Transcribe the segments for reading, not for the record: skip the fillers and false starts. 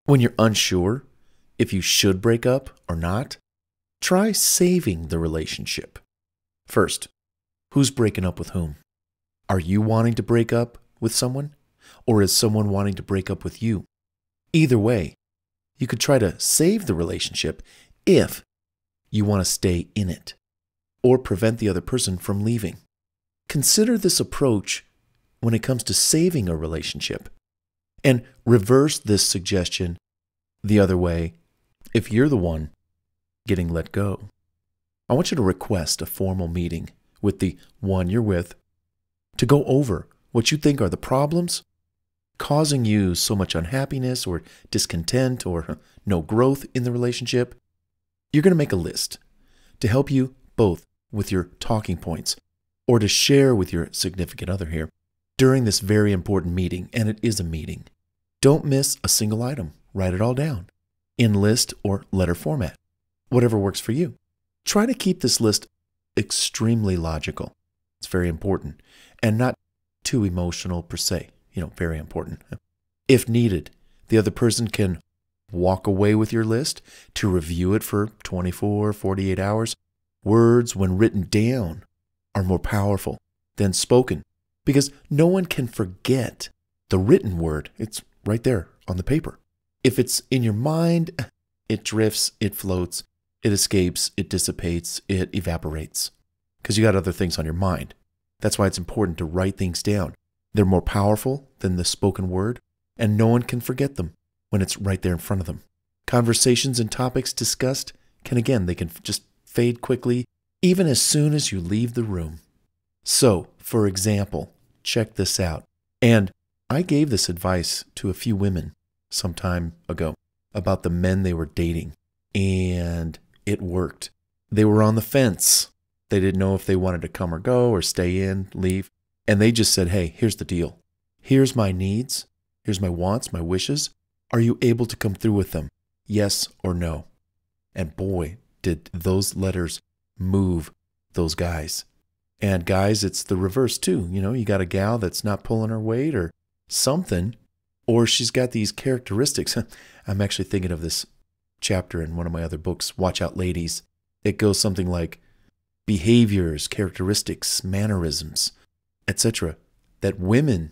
When you're unsure if you should break up or not, try saving the relationship. First, who's breaking up with whom? Are you wanting to break up with someone, or is someone wanting to break up with you? Either way, you could try to save the relationship if you want to stay in it, or prevent the other person from leaving. Consider this approach when it comes to saving a relationship, and reverse this suggestion the other way if you're the one getting let go. I want you to request a formal meeting with the one you're with to go over what you think are the problems causing you so much unhappiness or discontent or no growth in the relationship. You're going to make a list to help you both with your talking points or to share with your significant other here during this very important meeting, and it is a meeting. Don't miss a single item. Write it all down in list or letter format, whatever works for you. Try to keep this list extremely logical. It's very important, and not too emotional per se. Very important. If needed, the other person can walk away with your list to review it for 24, 48 hours. Words, when written down, are more powerful than spoken because no one can forget the written word. It's right there on the paper. If it's in your mind, it drifts, it floats, it escapes, it dissipates, it evaporates because you got other things on your mind. That's why it's important to write things down. They're more powerful than the spoken word, and no one can forget them when it's right there in front of them. Conversations and topics discussed they can just fade quickly, even as soon as you leave the room. So, for example, check this out. And I gave this advice to a few women some time ago about the men they were dating, and it worked. They were on the fence. They didn't know if they wanted to come or go or stay in, leave. And they just said, hey, here's the deal. Here's my needs. Here's my wants, my wishes. Are you able to come through with them? Yes or no? And boy, did those letters move those guys. And guys, it's the reverse too. You got a gal that's not pulling her weight or something, or she's got these characteristics. I'm actually thinking of this chapter in one of my other books, Watch Out Ladies. It goes something like behaviors, characteristics, mannerisms, etc., that women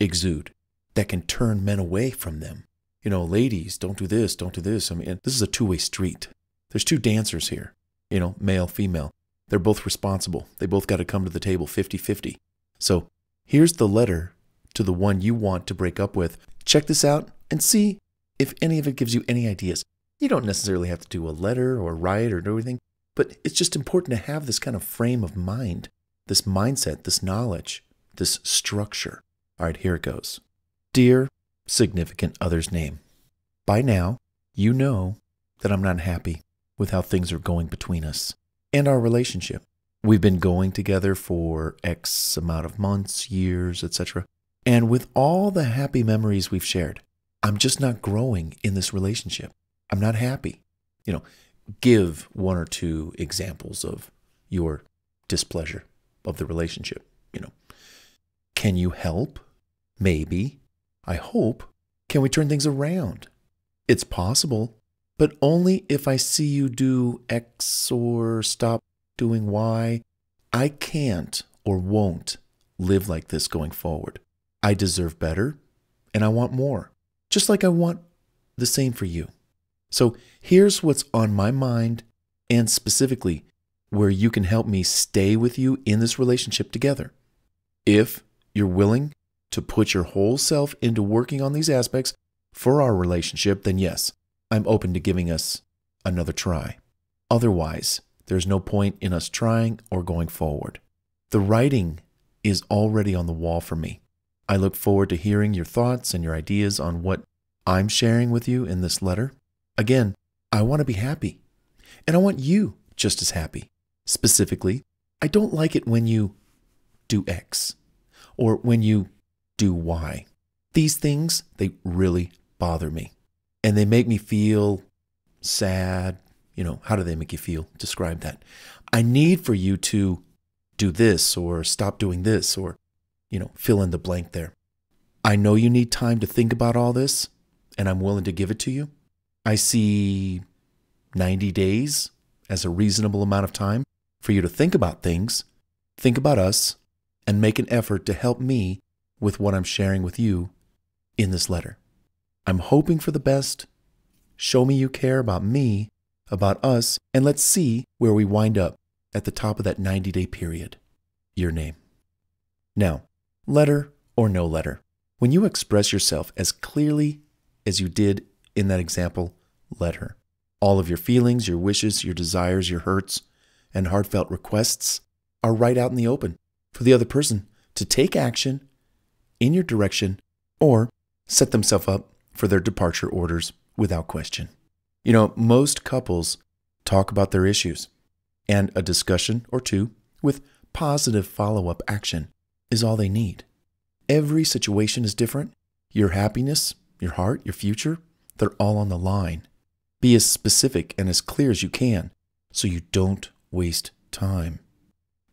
exude that can turn men away from them. Ladies, don't do this, don't do this. This is a two-way street. There's two dancers here, male, female. They're both responsible. They both got to come to the table 50-50. So here's the letter to the one you want to break up with. Check this out and see if any of it gives you any ideas. You don't necessarily have to do a letter or write or do anything, but it's just important to have this kind of frame of mind, this mindset, this knowledge, this structure. All right, here it goes. Dear significant other's name, by now, you know that I'm not happy with how things are going between us and our relationship. We've been going together for X amount of months, years, etc. And with all the happy memories we've shared, I'm just not growing in this relationship. I'm not happy. Give one or two examples of your displeasure of the relationship. Can you help? Maybe. I hope. Can we turn things around? It's possible, but only if I see you do X or stop doing Y. I can't or won't live like this going forward. I deserve better, and I want more, just like I want the same for you. So here's what's on my mind, and specifically where you can help me stay with you in this relationship together. If you're willing to put your whole self into working on these aspects for our relationship, then yes, I'm open to giving us another try. Otherwise, there's no point in us trying or going forward. The writing is already on the wall for me. I look forward to hearing your thoughts and your ideas on what I'm sharing with you in this letter. Again, I want to be happy, and I want you just as happy. Specifically, I don't like it when you do X or when you do Y. These things, they really bother me, and they make me feel sad. How do they make you feel? Describe that. I need for you to do this or stop doing this or, fill in the blank there. I know you need time to think about all this, and I'm willing to give it to you. I see 90 days as a reasonable amount of time for you to think about things, think about us, and make an effort to help me with what I'm sharing with you in this letter. I'm hoping for the best. Show me you care about me, about us, and let's see where we wind up at the top of that 90-day period. Your name. Now, letter or no letter, when you express yourself as clearly as you did in that example letter, all of your feelings, your wishes, your desires, your hurts, and heartfelt requests are right out in the open for the other person to take action in your direction or set themselves up for their departure orders without question. You know, most couples talk about their issues, and a discussion or two with positive follow-up action is all they need. Every situation is different. Your happiness, your heart, your future, they're all on the line. Be as specific and as clear as you can so you don't waste time.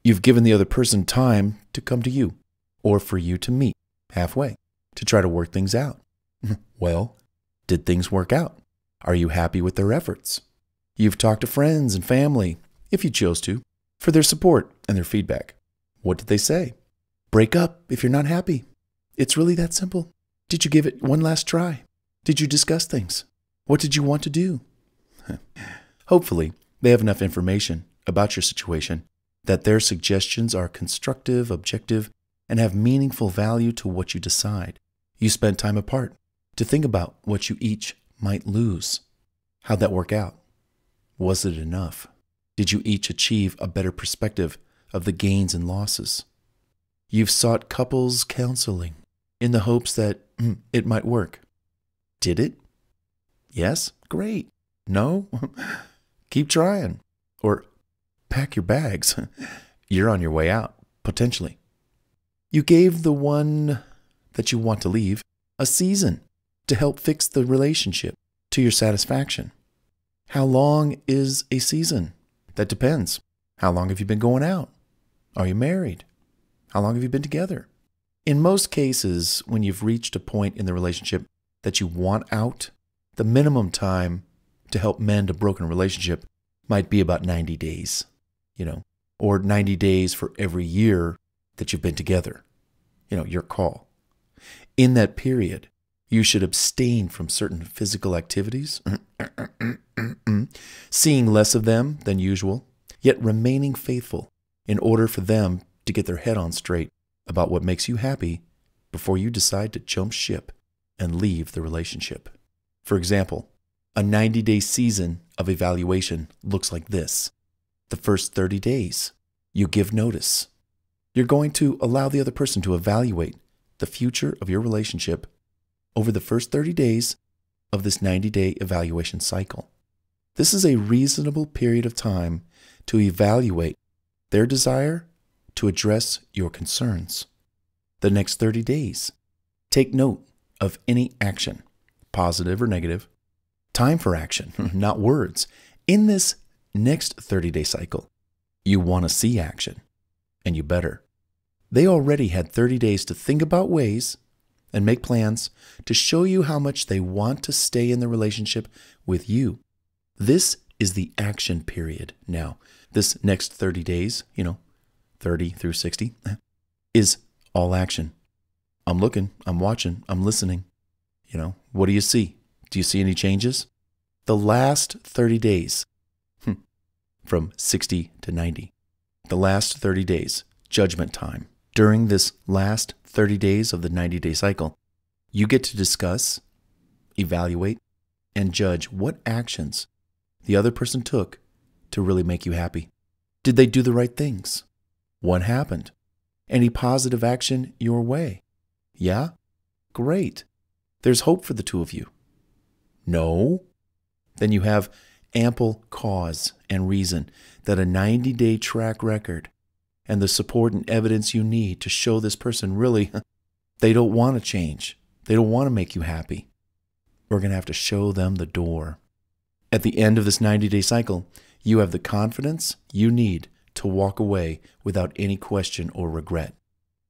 You've given the other person time to come to you or for you to meet halfway to try to work things out. Well, did things work out? Are you happy with their efforts? You've talked to friends and family, if you chose to, for their support and their feedback. What did they say? Break up if you're not happy. It's really that simple. Did you give it one last try? Did you discuss things? What did you want to do? Hopefully, they have enough information about your situation that their suggestions are constructive, objective, and have meaningful value to what you decide. You spent time apart to think about what you each might lose. How'd that work out? Was it enough? Did you each achieve a better perspective of the gains and losses? You've sought couples counseling in the hopes that it might work. Did it? Yes? Great. No? Keep trying. Or pack your bags. You're on your way out, potentially. You gave the one that you want to leave a season to help fix the relationship to your satisfaction. How long is a season? That depends. How long have you been going out? Are you married? How long have you been together? In most cases, when you've reached a point in the relationship that you want out, the minimum time to help mend a broken relationship might be about 90 days, or 90 days for every year that you've been together. Your call. In that period, you should abstain from certain physical activities, seeing less of them than usual, yet remaining faithful in order for them to get their head on straight about what makes you happy before you decide to jump ship and leave the relationship. For example, a 90-day season of evaluation looks like this. The first 30 days, you give notice. You're going to allow the other person to evaluate the future of your relationship over the first 30 days of this 90-day evaluation cycle. This is a reasonable period of time to evaluate their desire to address your concerns. The next 30 days, take note of any action, positive or negative. Time for action, not words. In this next 30-day cycle, you want to see action, and you better. They already had 30 days to think about ways and make plans to show you how much they want to stay in the relationship with you. This is the action period now. This next 30 days, 30 through 60, is all action. I'm looking, I'm watching, I'm listening. What do you see? Do you see any changes? The last 30 days, from 60 to 90, the last 30 days, judgment time. During this last 30 days of the 90-day cycle, you get to discuss, evaluate, and judge what actions the other person took to really make you happy. Did they do the right things? What happened? Any positive action your way? Yeah? Great. There's hope for the two of you. No? Then you have ample cause and reason that a 90-day track record and the support and evidence you need to show this person really, they don't want to change. They don't want to make you happy. We're going to have to show them the door. At the end of this 90-day cycle, you have the confidence you need to walk away without any question or regret.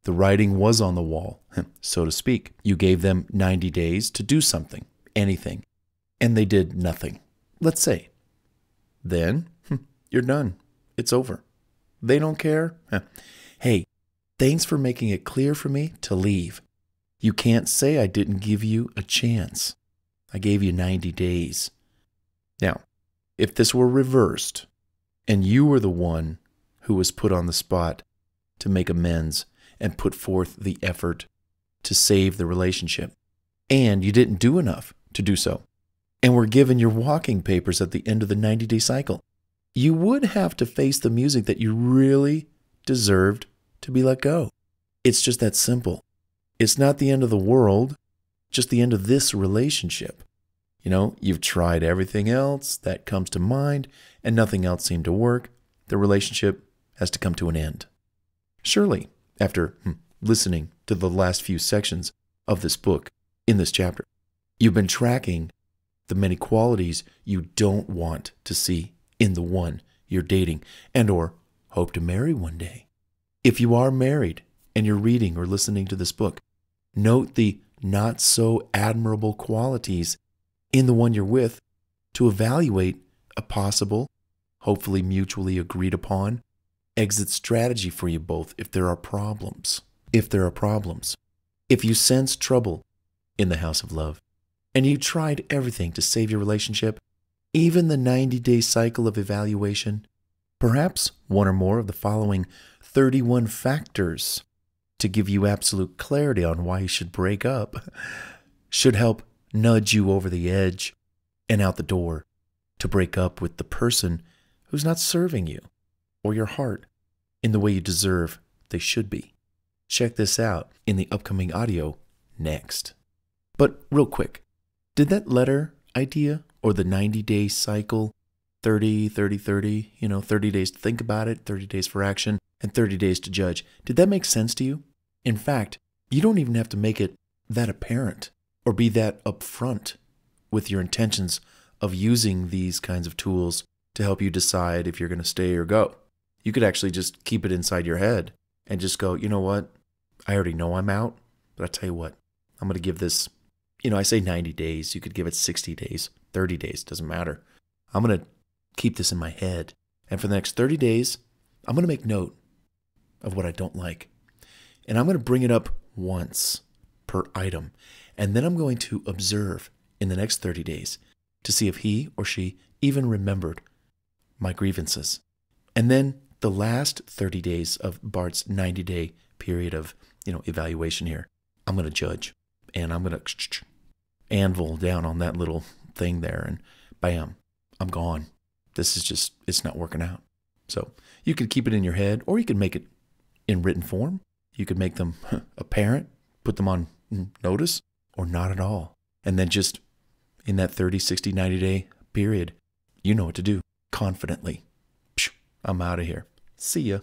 The writing was on the wall, so to speak. You gave them 90 days to do something anything, and they did nothing, let's say, then you're done. It's over. They don't care. Hey, thanks for making it clear for me to leave. You can't say I didn't give you a chance. I gave you 90 days. Now, if this were reversed, and you were the one who was put on the spot to make amends and put forth the effort to save the relationship, and you didn't do enough to do so, and were given your walking papers at the end of the 90-day cycle, you would have to face the music that you really deserved to be let go. It's just that simple. It's not the end of the world, just the end of this relationship. You know, you've tried everything else that comes to mind, and nothing else seemed to work. The relationship has to come to an end. Surely, after listening to the last few sections of this book, in this chapter, you've been tracking the many qualities you don't want to see in the one you're dating and or hope to marry one day. If you are married and you're reading or listening to this book, note the not so admirable qualities in the one you're with to evaluate a possible, hopefully mutually agreed upon, exit strategy for you both if there are problems. If you sense trouble in the house of love, and you tried everything to save your relationship, even the 90-day cycle of evaluation, perhaps one or more of the following 31 factors to give you absolute clarity on why you should break up should help nudge you over the edge and out the door to break up with the person who's not serving you or your heart in the way you deserve they should be. Check this out in the upcoming audio next. But real quick, did that letter idea or the 90-day cycle, 30, 30, 30, 30 days to think about it, 30 days for action, and 30 days to judge, did that make sense to you? In fact, you don't even have to make it that apparent or be that upfront with your intentions of using these kinds of tools to help you decide if you're going to stay or go. You could actually just keep it inside your head and just go, you know what? I already know I'm out, but I tell you what, I'm going to give this, I say 90 days. You could give it 60 days, 30 days, doesn't matter. I'm going to keep this in my head. And for the next 30 days, I'm going to make note of what I don't like. And I'm going to bring it up once per item. And then I'm going to observe in the next 30 days to see if he or she even remembered my grievances. And then the last 30 days of Bart's 90-day period of, evaluation here, I'm going to judge. And I'm going to anvil down on that little thing there. And bam, I'm gone. This is just, it's not working out. So you could keep it in your head, or you could make it in written form. You could make them apparent, put them on notice, or not at all. And then just in that 30, 60, 90-day period, you know what to do confidently. I'm out of here. See ya.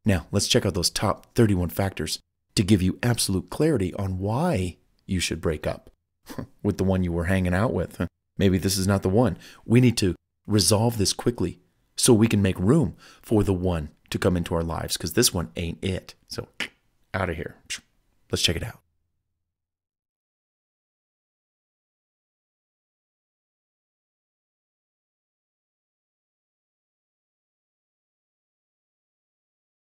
Now, let's check out those top 31 factors to give you absolute clarity on why you should break up with the one you were hanging out with. Maybe this is not the one. We need to resolve this quickly so we can make room for the one to come into our lives, because this one ain't it. So out of here. Let's check it out.